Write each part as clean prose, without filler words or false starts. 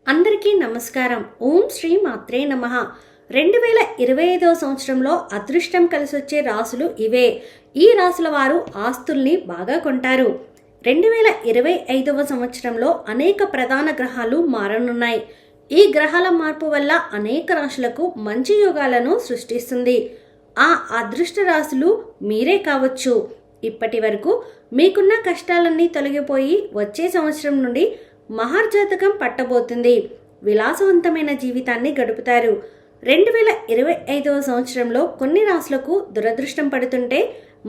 అందరికీ నమస్కారం. ఓం శ్రీ మాత్రే నమః. 2025వ సంవత్సరంలో అదృష్టం కలిసొచ్చే రాసులు ఇవే. ఈ రాసుల వారు ఆస్తుల్ని బాగా కొంటారు. 2025వ సంవత్సరంలో అనేక ప్రధాన గ్రహాలు మారనున్నాయి. ఈ గ్రహాల మార్పు వల్ల అనేక రాశులకు మంచి యోగాలను సృష్టిస్తుంది. ఆ అదృష్ట రాశులు మీరే కావచ్చు. ఇప్పటి వరకు మీకున్న కష్టాలన్నీ తొలగిపోయి వచ్చే సంవత్సరం నుండి మహర్జాతకం పట్టబోతుంది. విలాసవంతమైన జీవితాన్ని గడుపుతారు. 2025వ సంవత్సరంలో కొన్ని రాశులకు దురదృష్టం పడుతుంటే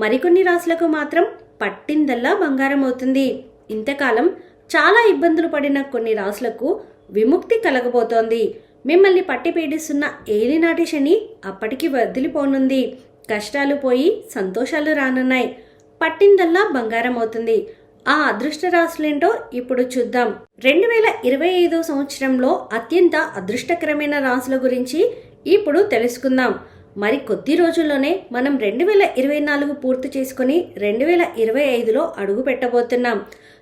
మరికొన్ని రాశులకు మాత్రం పట్టిందల్లా బంగారం అవుతుంది. ఇంతకాలం చాలా ఇబ్బందులు పడిన కొన్ని రాశులకు విముక్తి కలగబోతోంది. మిమ్మల్ని పట్టి పీడిస్తున్న ఏలినాటి శని అప్పటికి వదిలిపోనుంది. కష్టాలు పోయి సంతోషాలు రానున్నాయి. పట్టిందల్లా బంగారం అవుతుంది. ఆ అదృష్ట రాశులేంటో ఇప్పుడు చూద్దాం. 2025వ సంవత్సరంలో అత్యంత అదృష్టకరమైన రాశుల గురించి ఇప్పుడు తెలుసుకుందాం. మరి కొద్ది రోజుల్లోనే మనం 2024 పూర్తి చేసుకుని 2025లో అడుగు పెట్టబోతున్నాం.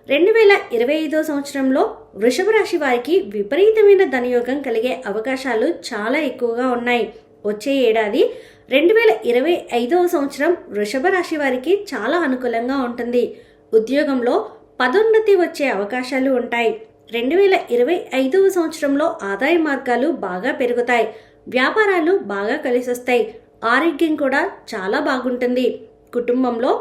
2025వ సంవత్సరంలో వృషభ రాశి వారికి విపరీతమైన ధనయోగం కలిగే అవకాశాలు చాలా ఎక్కువగా ఉన్నాయి. వచ్చే ఏడాది 2025వ సంవత్సరం వృషభ రాశి వారికి చాలా అనుకూలంగా ఉంటుంది. ఉద్యోగంలో పదోన్నతి వచ్చే అవకాశాలు ఉంటాయి. 2025వ సంవత్సరంలో ఆదాయ మార్గాలు బాగా పెరుగుతాయి. వ్యాపారాలు బాగా కలిసొస్తాయి. ఆరోగ్యం కూడా చాలా బాగుంటుంది. కుటుంబంలో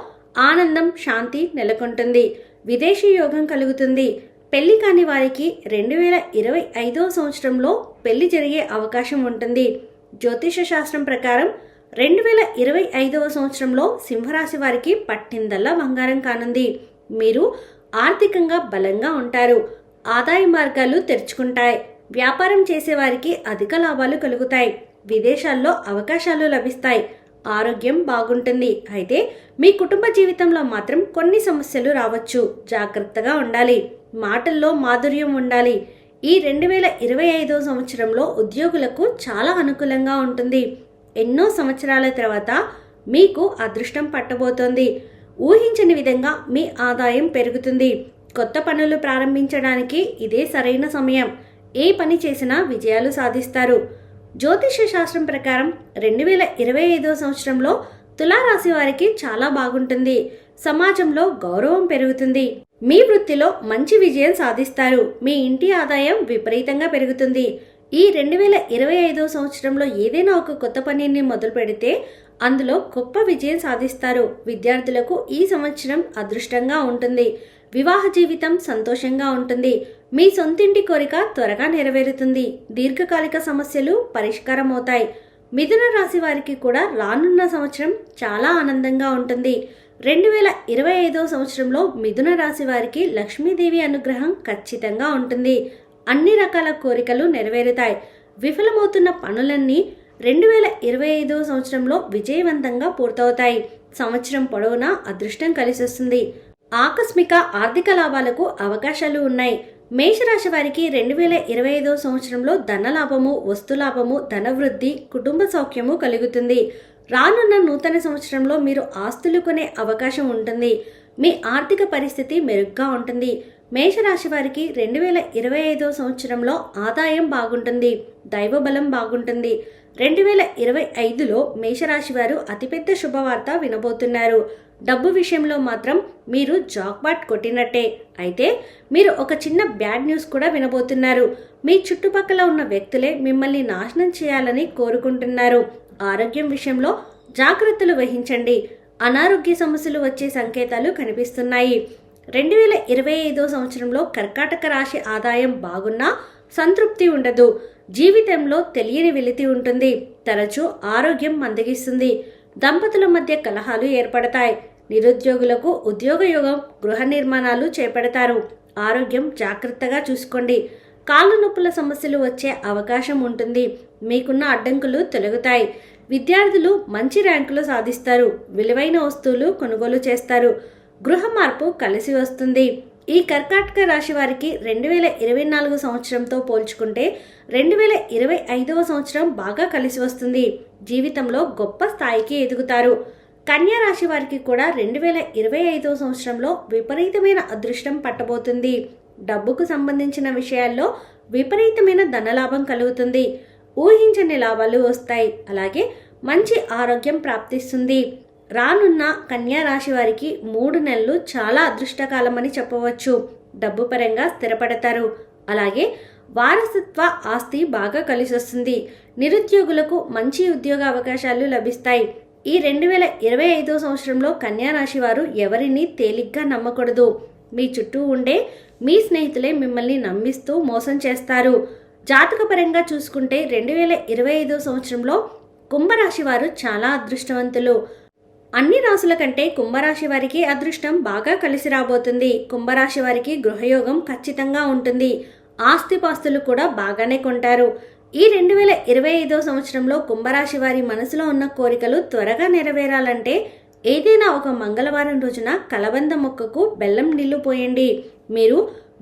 ఆనందం, శాంతి నెలకొంటుంది. విదేశీ యోగం కలుగుతుంది. పెళ్లి కాని వారికి 2025వ సంవత్సరంలో పెళ్లి జరిగే అవకాశం ఉంటుంది. జ్యోతిష శాస్త్రం ప్రకారం 2025వ సంవత్సరంలో సింహరాశి వారికి పట్టిందల్లా బంగారం కానుంది. మీరు ఆర్థికంగా బలంగా ఉంటారు. ఆదాయ మార్గాలు తెరుచుకుంటాయి. వ్యాపారం చేసేవారికి అధిక లాభాలు కలుగుతాయి. విదేశాల్లో అవకాశాలు లభిస్తాయి. ఆరోగ్యం బాగుంటుంది. అయితే మీ కుటుంబ జీవితంలో మాత్రం కొన్ని సమస్యలు రావచ్చు. జాగ్రత్తగా ఉండాలి. మాటల్లో మాధుర్యం ఉండాలి. ఈ 2025వ సంవత్సరంలో ఉద్యోగులకు చాలా అనుకూలంగా ఉంటుంది. ఎన్నో సంవత్సరాల తర్వాత మీకు అదృష్టం పట్టబోతోంది. ఊహించని విధంగా మీ ఆదాయం పెరుగుతుంది. కొత్త పనులు ప్రారంభించడానికి ఇదే సరైన సమయం. ఏ పని చేసినా విజయాలు సాధిస్తారు. జ్యోతిష శాస్త్రం ప్రకారం 2025వ సంవత్సరంలో తులారాశి వారికి చాలా బాగుంటుంది. సమాజంలో గౌరవం పెరుగుతుంది. మీ వృత్తిలో మంచి విజయం సాధిస్తారు. మీ ఇంటి ఆదాయం విపరీతంగా పెరుగుతుంది. ఈ 2025వ సంవత్సరంలో ఏదైనా ఒక కొత్త పనిని మొదలు పెడితే అందులో గొప్ప విజయం సాధిస్తారు. విద్యార్థులకు ఈ సంవత్సరం అదృష్టంగా ఉంటుంది. వివాహ జీవితం సంతోషంగా ఉంటుంది. మీ సొంతింటి కోరిక త్వరగా నెరవేరుతుంది. దీర్ఘకాలిక సమస్యలు పరిష్కారం అవుతాయి. మిథున రాశి వారికి కూడా రానున్న సంవత్సరం చాలా ఆనందంగా ఉంటుంది. 2025వ సంవత్సరంలో మిథున రాశి వారికి లక్ష్మీదేవి అనుగ్రహం ఖచ్చితంగా ఉంటుంది. అన్ని రకాల కోరికలు నెరవేరుతాయి. విఫలమవుతున్న పనులన్నీ 2025వ సంవత్సరంలో విజయవంతంగా పూర్తవుతాయి. సంవత్సరం పొడవునా అదృష్టం కలిసొస్తుంది. ఆకస్మిక ఆర్థిక లాభాలకు అవకాశాలు ఉన్నాయి. మేషరాశి వారికి 2025వ సంవత్సరంలో ధనలాభము, వస్తులాభము, ధనవృద్ధి, కుటుంబ సౌఖ్యము కలుగుతుంది. రానున్న నూతన సంవత్సరంలో మీరు ఆస్తులు కొనే అవకాశం ఉంటుంది. మీ ఆర్థిక పరిస్థితి మెరుగ్గా ఉంటుంది. మేషరాశి వారికి 2025వ సంవత్సరంలో ఆదాయం బాగుంటుంది. దైవబలం బాగుంటుంది. 2025లో మేషరాశి వారు అతిపెద్ద శుభవార్త వినబోతున్నారు. డబ్బు విషయంలో మాత్రం మీరు జాక్పాట్ కొట్టినట్టే. అయితే మీరు ఒక చిన్న బ్యాడ్ న్యూస్ కూడా వినబోతున్నారు. మీ చుట్టుపక్కల ఉన్న వ్యక్తులే మిమ్మల్ని నాశనం చేయాలని కోరుకుంటున్నారు. ఆరోగ్యం విషయంలో జాగ్రత్తలు వహించండి. అనారోగ్య సమస్యలు వచ్చే సంకేతాలు కనిపిస్తున్నాయి. 2025వ సంవత్సరంలో కర్కాటక రాశి ఆదాయం బాగున్నా సంతృప్తి ఉండదు. జీవితంలో తెలియని వెలితి ఉంటుంది. తరచూ ఆరోగ్యం మందగిస్తుంది. దంపతుల మధ్య కలహాలు ఏర్పడతాయి. నిరుద్యోగులకు ఉద్యోగయోగం, గృహ నిర్మాణాలు చేపడతారు. ఆరోగ్యం జాగ్రత్తగా చూసుకోండి. కాళ్ళు నొప్పుల సమస్యలు వచ్చే అవకాశం ఉంటుంది. మీకున్న అడ్డంకులు తొలగుతాయి. విద్యార్థులు మంచి ర్యాంకులు సాధిస్తారు. విలువైన వస్తువులు కొనుగోలు చేస్తారు. గృహ మార్పు కలిసి వస్తుంది. ఈ కర్కాటక రాశి వారికి 2024 సంవత్సరంతో పోల్చుకుంటే 2025వ సంవత్సరం బాగా కలిసి వస్తుంది. జీవితంలో గొప్ప స్థాయికి ఎదుగుతారు. కన్యా రాశి వారికి కూడా 2025వ సంవత్సరంలో విపరీతమైన అదృష్టం పట్టబోతుంది. డబ్బుకు సంబంధించిన విషయాల్లో విపరీతమైన ధనలాభం కలుగుతుంది. ఊహించని లాభాలు వస్తాయి. అలాగే మంచి ఆరోగ్యం ప్రాప్తిస్తుంది. రానున్న కన్యా రాశి వారికి 3 నెలలు చాలా అదృష్టకాలం అని చెప్పవచ్చు. డబ్బు పరంగా స్థిరపడతారు. అలాగే వారసత్వ ఆస్తి బాగా కలిసి వస్తుంది. నిరుద్యోగులకు మంచి ఉద్యోగ అవకాశాలు లభిస్తాయి. ఈ 2025 సంవత్సరంలో కన్యా రాశి వారు ఎవరిని తేలిగ్గా నమ్మకూడదు. మీ చుట్టూ ఉండే మీ స్నేహితులే మిమ్మల్ని నమ్మిస్తూ మోసం చేస్తారు. జాతకపరంగా చూసుకుంటే 2025 సంవత్సరంలో కుంభరాశి వారు చాలా అదృష్టవంతులు. అన్ని రాశుల కంటే కుంభరాశి వారికి అదృష్టం బాగా కలిసి రాబోతుంది. కుంభరాశి వారికి గృహయోగం ఖచ్చితంగా ఉంటుంది. ఆస్తిపాస్తులు కూడా బాగానే కొంటారు. ఈ 2025 సంవత్సరంలో కుంభరాశి వారి మనసులో ఉన్న కోరికలు త్వరగా నెరవేరాలంటే ఏదైనా ఒక మంగళవారం రోజున కలబంద మొక్కకు బెల్లం నీళ్లు పోయండి. మీరు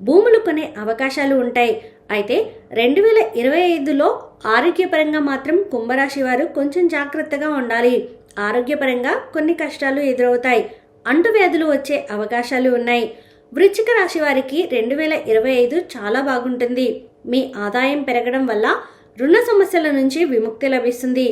భూములు కొనే అవకాశాలు ఉంటాయి. అయితే 2025లో ఆరోగ్యపరంగా మాత్రం కుంభరాశి వారు కొంచెం జాగ్రత్తగా ఉండాలి. ఆరోగ్యపరంగా కొన్ని కష్టాలు ఎదురవుతాయి. అంటువ్యాధులు వచ్చే అవకాశాలు ఉన్నాయి. వృశ్చిక రాశి వారికి 2025 చాలా బాగుంటుంది. మీ ఆదాయం పెరగడం వల్ల రుణ సమస్యల నుంచి విముక్తి లభిస్తుంది.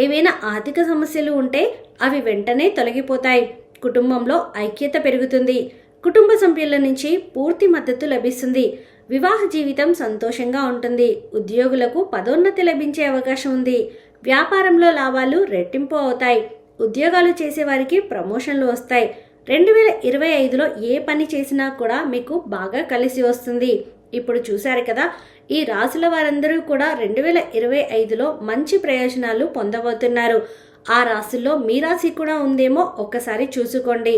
ఏవైనా ఆర్థిక సమస్యలు ఉంటే అవి వెంటనే తొలగిపోతాయి. కుటుంబంలో ఐక్యత పెరుగుతుంది. కుటుంబ సభ్యుల నుంచి పూర్తి మద్దతు లభిస్తుంది. వివాహ జీవితం సంతోషంగా ఉంటుంది. ఉద్యోగులకు పదోన్నతి లభించే అవకాశం ఉంది. వ్యాపారంలో లాభాలు రెట్టింపు అవుతాయి. ఉద్యోగాలు చేసేవారికి ప్రమోషన్లు వస్తాయి. 2025లో ఏ పని చేసినా కూడా మీకు బాగా కలిసి వస్తుంది. ఇప్పుడు చూశారు కదా, ఈ రాశుల వారందరూ కూడా 2025లో మంచి ప్రయోజనాలు పొందబోతున్నారు. ఆ రాశుల్లో మీ రాశి కూడా ఉందేమో ఒక్కసారి చూసుకోండి.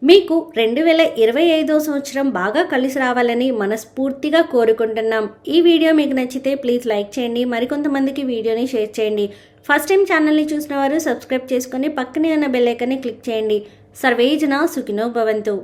మీకు 2025 సంవత్సరం బాగా కలిసి రావాలని మనస్ఫూర్తిగా కోరుకుంటున్నాం. ఈ వీడియో మీకు నచ్చితే ప్లీజ్ లైక్ చేయండి. మరికొంతమందికి వీడియోని షేర్ చేయండి. ఫస్ట్ టైం ఛానల్ని చూసిన వారు సబ్స్క్రైబ్ చేసుకొని పక్కనే ఉన్న బెల్ ఐకాన్ని క్లిక్ చేయండి. సర్వేజన సుఖినో భవంతు.